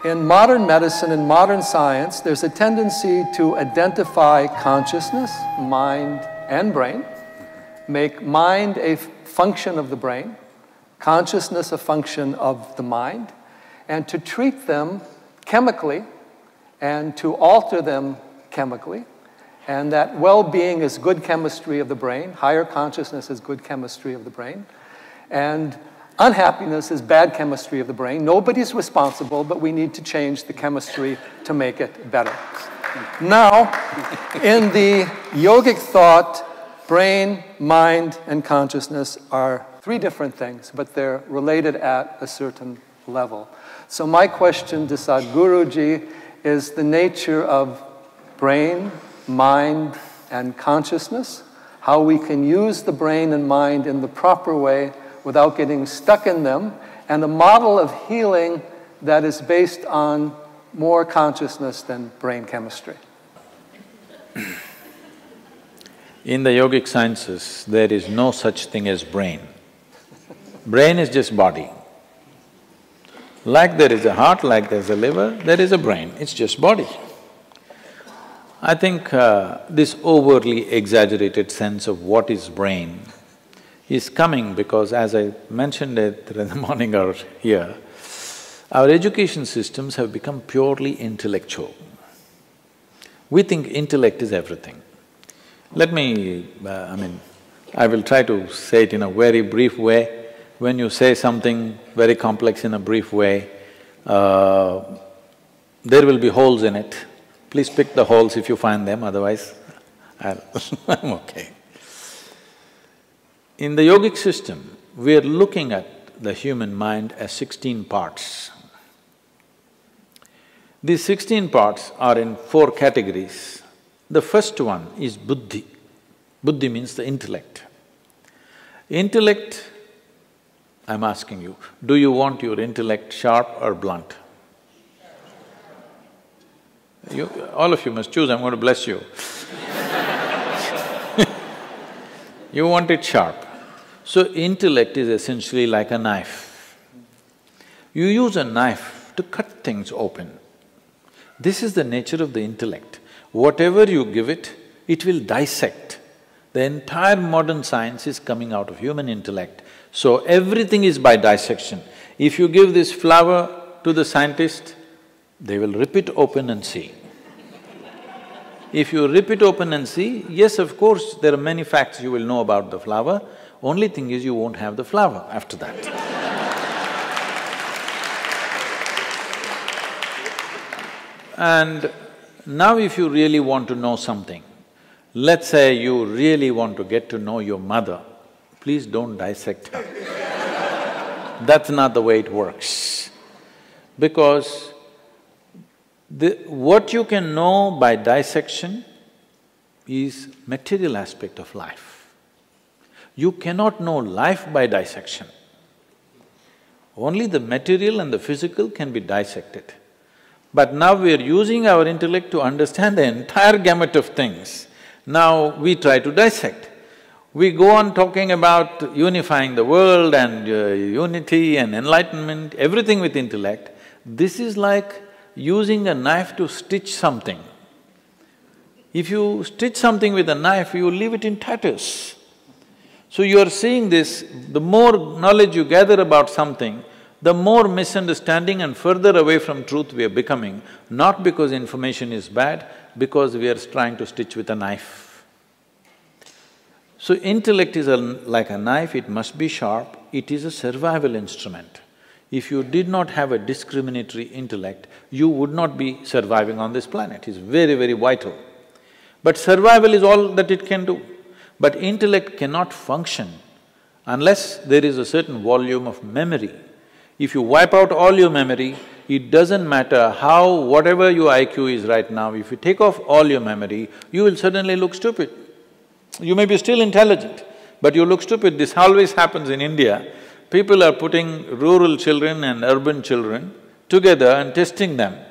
In modern medicine and modern science, there's a tendency to identify consciousness, mind, and brain, make mind a function of the brain, consciousness a function of the mind, and to treat them chemically and to alter them chemically, and that well-being is good chemistry of the brain, higher consciousness is good chemistry of the brain, and unhappiness is bad chemistry of the brain. Nobody's responsible, but we need to change the chemistry to make it better. Now, in the yogic thought, brain, mind, and consciousness are three different things, but they're related at a certain level. So my question to Sadhguruji is the nature of brain, mind, and consciousness, how we can use the brain and mind in the proper way without getting stuck in them, and a model of healing that is based on more consciousness than brain chemistry. In the yogic sciences, there is no such thing as brain. Brain is just body. Like there is a heart, like there's a liver, there is a brain, it's just body. I think this overly exaggerated sense of what is brain is coming because, as I mentioned it in the morning hour here, our education systems have become purely intellectual. We think intellect is everything. Let me… I will try to say it in a very brief way. When you say something very complex in a brief way, there will be holes in it. Please pick the holes if you find them, otherwise I'm okay. In the yogic system, we are looking at the human mind as 16 parts. These 16 parts are in 4 categories. The first one is buddhi. Buddhi means the intellect. Intellect, I'm asking you, do you want your intellect sharp or blunt? All of you must choose, I'm going to bless you. You want it sharp. So intellect is essentially like a knife. You use a knife to cut things open. This is the nature of the intellect. Whatever you give it, it will dissect. The entire modern science is coming out of human intellect. So everything is by dissection. If you give this flower to the scientist, they will rip it open and see. If you rip it open and see, yes, of course, there are many facts you will know about the flower, only thing is you won't have the flower after that. And now if you really want to know something, let's say you really want to get to know your mother, please don't dissect her. That's not the way it works. Because what you can know by dissection is material aspect of life. You cannot know life by dissection. Only the material and the physical can be dissected. But now we are using our intellect to understand the entire gamut of things. Now we try to dissect. We go on talking about unifying the world and unity and enlightenment, everything with intellect. This is like using a knife to stitch something. If you stitch something with a knife, you leave it in tatters. So you are seeing this, the more knowledge you gather about something, the more misunderstanding and further away from truth we are becoming, not because information is bad, because we are trying to stitch with a knife. So intellect is like a knife, it must be sharp, it is a survival instrument. If you did not have a discriminatory intellect, you would not be surviving on this planet, it's very, very vital. But survival is all that it can do. But intellect cannot function unless there is a certain volume of memory. If you wipe out all your memory, it doesn't matter how… whatever your IQ is right now, if you take off all your memory, you will suddenly look stupid. You may be still intelligent, but you look stupid. This always happens in India. People are putting rural children and urban children together and testing them.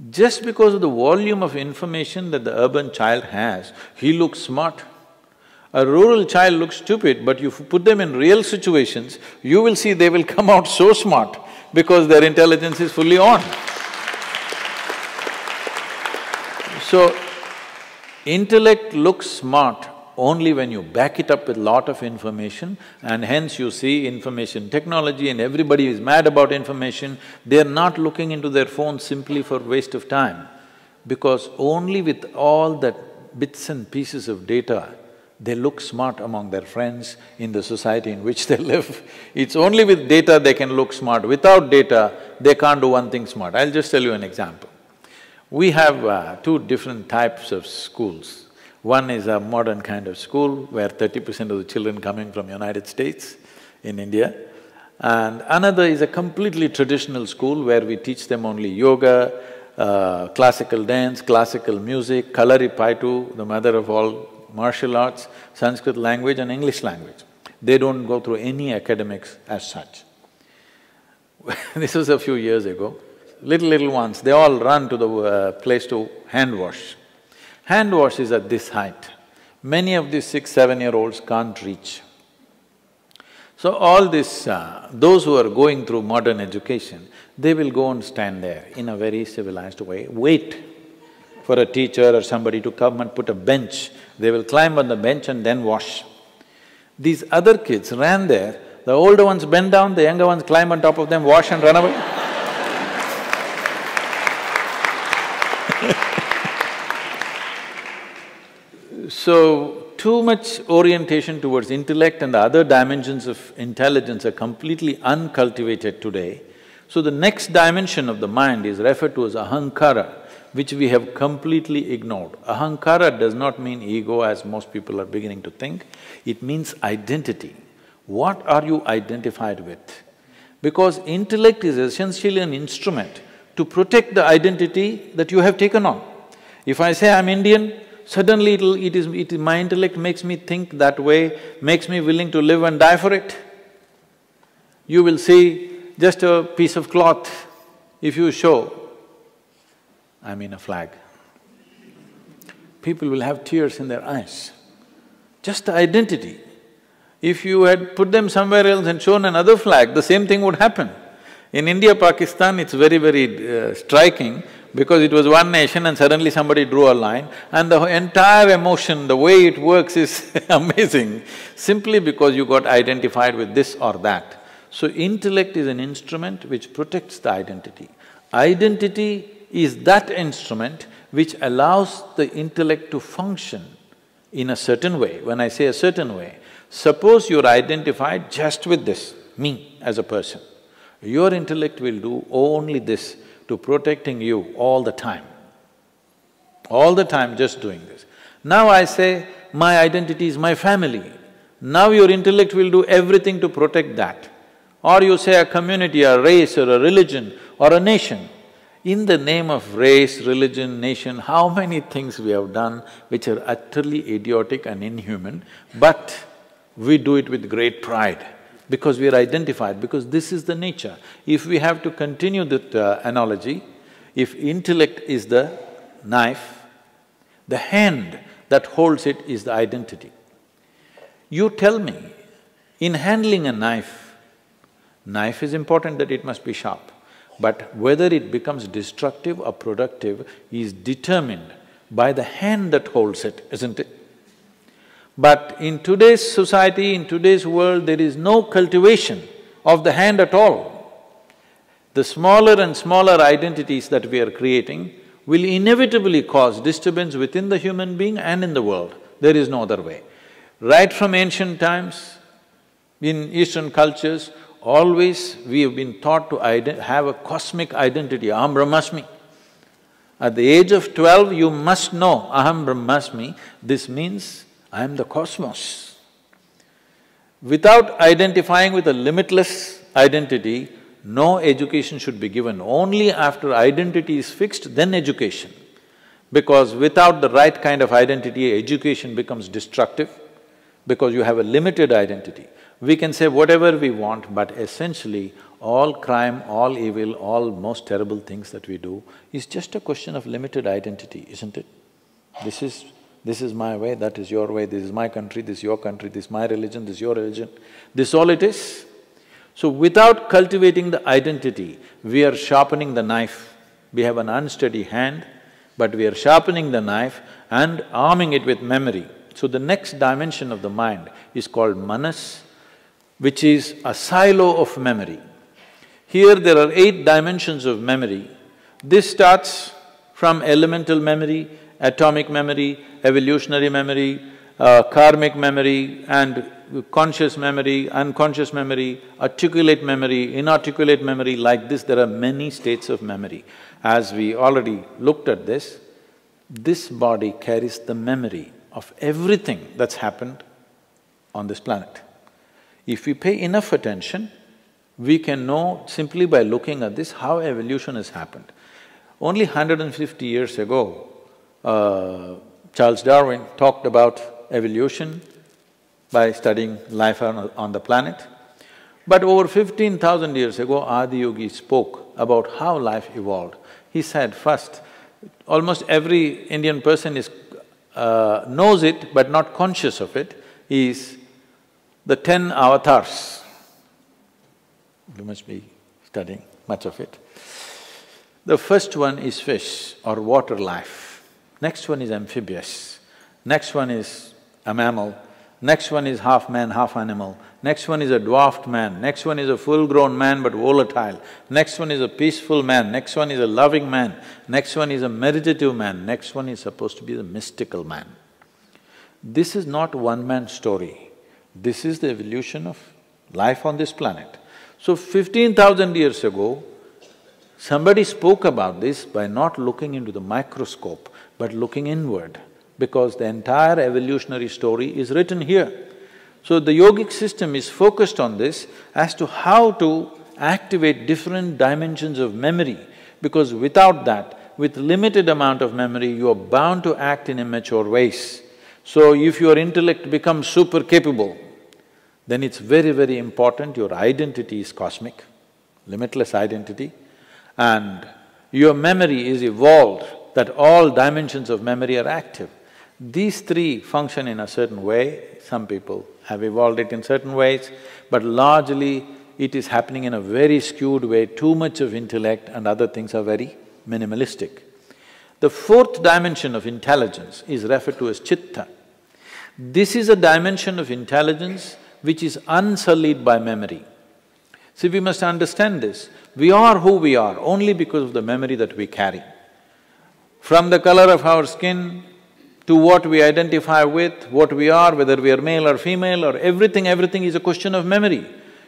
Just because of the volume of information that the urban child has, he looks smart. A rural child looks stupid, but you put them in real situations, you will see they will come out so smart. because their intelligence is fully on. So, intellect looks smart only when you back it up with lot of information, and hence you see information technology and everybody is mad about information. They're not looking into their phones simply for waste of time, because only with all that bits and pieces of data, they look smart among their friends in the society in which they live. It's only with data they can look smart. Without data, they can't do one thing smart. I'll just tell you an example. We have two different types of schools. One is a modern kind of school where 30% of the children coming from United States in India, and another is a completely traditional school where we teach them only yoga, classical dance, classical music, Kalaripaitu, the mother of all martial arts, Sanskrit language and English language. They don't go through any academics as such. This was a few years ago. Little ones, they all run to the place to hand wash. Hand wash is at this height. Many of these 6, 7-year-olds can't reach. So all this… those who are going through modern education, they will go and stand there in a very civilized way, wait for a teacher or somebody to come and put a bench. They will climb on the bench and then wash. These other kids ran there, the older ones bend down, the younger ones climb on top of them, wash and run away. So, too much orientation towards intellect and the other dimensions of intelligence are completely uncultivated today. So the next dimension of the mind is referred to as ahankara, which we have completely ignored. Ahankara does not mean ego as most people are beginning to think, it means identity. What are you identified with? Because intellect is essentially an instrument to protect the identity that you have taken on. If I say I'm Indian, suddenly my intellect makes me think that way, makes me willing to live and die for it. You will see just a piece of cloth, if you show, I mean a flag, people will have tears in their eyes. Just the identity. If you had put them somewhere else and shown another flag, the same thing would happen. In India, Pakistan, it's very striking because it was one nation and suddenly somebody drew a line and the entire emotion, the way it works is amazing, simply because you got identified with this or that. So intellect is an instrument which protects the identity. Identity is that instrument which allows the intellect to function in a certain way. When I say a certain way, suppose you're identified just with this, me as a person. Your intellect will do only this to protecting you all the time just doing this. Now I say, my identity is my family. Now your intellect will do everything to protect that. Or you say a community, a race or a religion or a nation. In the name of race, religion, nation, how many things we have done which are utterly idiotic and inhuman, but we do it with great pride because we are identified, because this is the nature. If we have to continue that analogy, if intellect is the knife, the hand that holds it is the identity. You tell me, in handling a knife is important that it must be sharp, but whether it becomes destructive or productive is determined by the hand that holds it, isn't it? But in today's society, in today's world, there is no cultivation of the hand at all. The smaller and smaller identities that we are creating will inevitably cause disturbance within the human being and in the world. There is no other way. Right from ancient times, in Eastern cultures, always we have been taught to have a cosmic identity, aham brahmasmi. At the age of 12, you must know aham brahmasmi, this means I am the cosmos. Without identifying with a limitless identity, no education should be given. Only after identity is fixed, then education. Because without the right kind of identity, education becomes destructive, because you have a limited identity. We can say whatever we want, but essentially all crime, all evil, all most terrible things that we do is just a question of limited identity, isn't it? This is my way, that is your way, this is my country, this is your country, this is my religion, this is your religion. This is all it is. So without cultivating the identity, we are sharpening the knife. We have an unsteady hand, but we are sharpening the knife and arming it with memory. So the next dimension of the mind is called manas, which is a silo of memory. Here there are 8 dimensions of memory. This starts from elemental memory, atomic memory, evolutionary memory, karmic memory and conscious memory, unconscious memory, articulate memory, inarticulate memory. Like this, there are many states of memory. As we already looked at this body carries the memory of everything that's happened on this planet. If we pay enough attention, we can know simply by looking at this how evolution has happened. Only 150 years ago, Charles Darwin talked about evolution by studying life on the planet. But over 15,000 years ago, Adi Yogi spoke about how life evolved. He said, first, almost every Indian person knows it but not conscious of it, is the 10 avatars. You must be studying much of it. The first one is fish or water life, next one is amphibious, next one is a mammal, next one is half man, half animal, next one is a dwarfed man, next one is a full-grown man but volatile, next one is a peaceful man, next one is a loving man, next one is a meditative man, next one is supposed to be the mystical man. This is not one-man story, this is the evolution of life on this planet. So 15,000 years ago, somebody spoke about this by not looking into the microscope, but looking inward, because the entire evolutionary story is written here. So the yogic system is focused on this as to how to activate different dimensions of memory, because without that, with limited amount of memory, you are bound to act in immature ways. So if your intellect becomes super capable, then it's very, very important your identity is cosmic, limitless identity, and your memory is evolved, that all dimensions of memory are active. These 3 function in a certain way, some people have evolved it in certain ways, but largely it is happening in a very skewed way, too much of intellect and other things are very minimalistic. The 4th dimension of intelligence is referred to as chitta. This is a dimension of intelligence which is unsullied by memory. See, we must understand this. We are who we are only because of the memory that we carry. From the color of our skin to what we identify with, what we are, whether we are male or female or everything is a question of memory.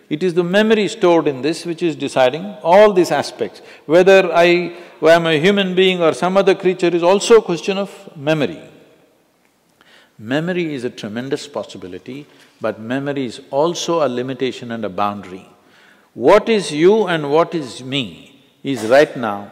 It is the memory stored in this which is deciding all these aspects. Whether I am a human being or some other creature is also a question of memory. Memory is a tremendous possibility, but memory is also a limitation and a boundary. What is you and what is me is right now,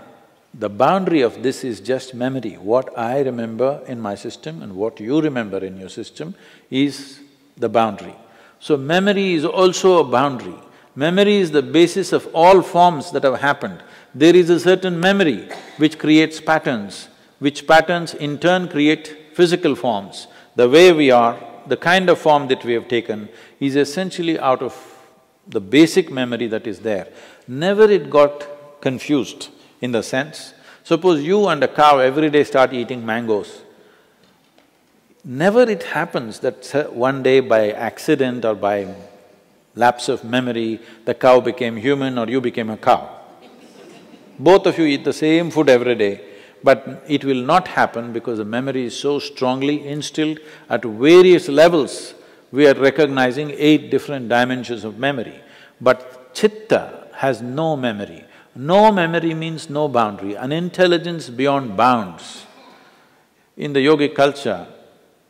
the boundary of this is just memory. What I remember in my system and what you remember in your system is the boundary. So memory is also a boundary. Memory is the basis of all forms that have happened. There is a certain memory which creates patterns, which patterns in turn create physical forms. The way we are, the kind of form that we have taken is essentially out of the basic memory that is there. Never it got confused in the sense, suppose you and a cow every day start eating mangoes. Never it happens that one day by accident or by lapse of memory, the cow became human or you became a cow. Both of you eat the same food every day, but it will not happen because the memory is so strongly instilled at various levels. We are recognizing 8 different dimensions of memory, but chitta has no memory. No memory means no boundary, an intelligence beyond bounds. In the yogic culture,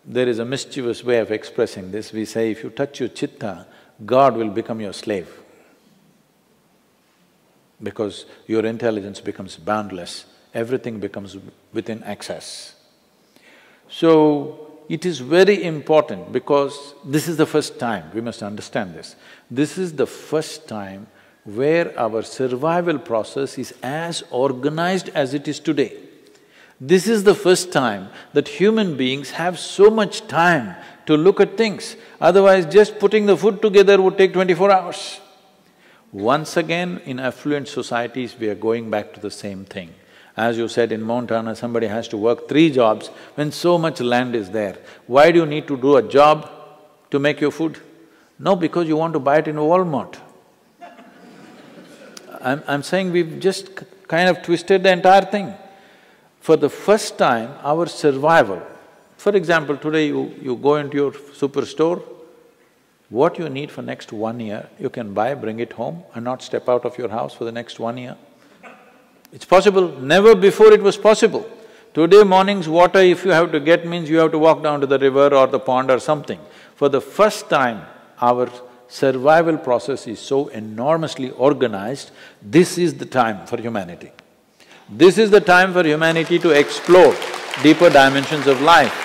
there is a mischievous way of expressing this. We say, if you touch your chitta, God will become your slave, because your intelligence becomes boundless, everything becomes within access. So, it is very important because this is the first time, we must understand this. This is the first time where our survival process is as organized as it is today. This is the first time that human beings have so much time to look at things, otherwise just putting the food together would take 24 hours. Once again, in affluent societies, we are going back to the same thing. As you said, in Montana, somebody has to work 3 jobs when so much land is there. Why do you need to do a job to make your food? No, because you want to buy it in Walmart. I'm saying we've just kind of twisted the entire thing. For the first time, our survival… For example, today you go into your superstore, what you need for next 1 year, you can buy, bring it home and not step out of your house for the next 1 year. It's possible. Never before it was possible. Today morning's water, if you have to get, means you have to walk down to the river or the pond or something. For the first time, our survival process is so enormously organized, this is the time for humanity. This is the time for humanity to explore deeper dimensions of life.